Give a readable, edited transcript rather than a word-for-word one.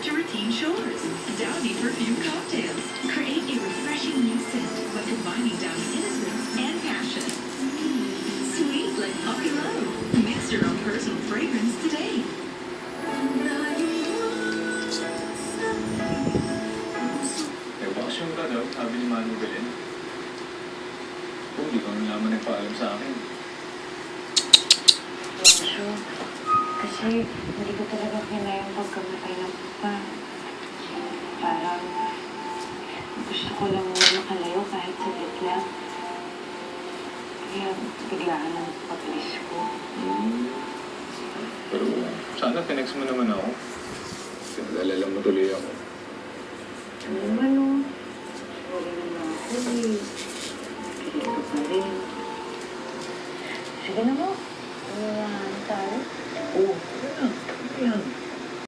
to routine chores. Downy Perfume Cocktails. Create a refreshing new scent by combining Downy innocence and passion. Sweet like puppy love. Mix your own personal fragrance today. Eh, bakasyon ka daw, sabi ni Manu Belen. Kung di ka naman nagpaalam sa akin. Bonso, kasi hindi ko talaga kinayang pagkamatay ng papa. Parang gusto ko lang makalayo kahit saglit lang. Kaya biglaan ang pag-alis ko. Pero sana tinext mo naman ako. Pinag-alala mo tuloy ako. Ano naman o? Wala naman ako eh. Pilit ka pa rin. Sige na mo. Ano tayo? Oo, yan.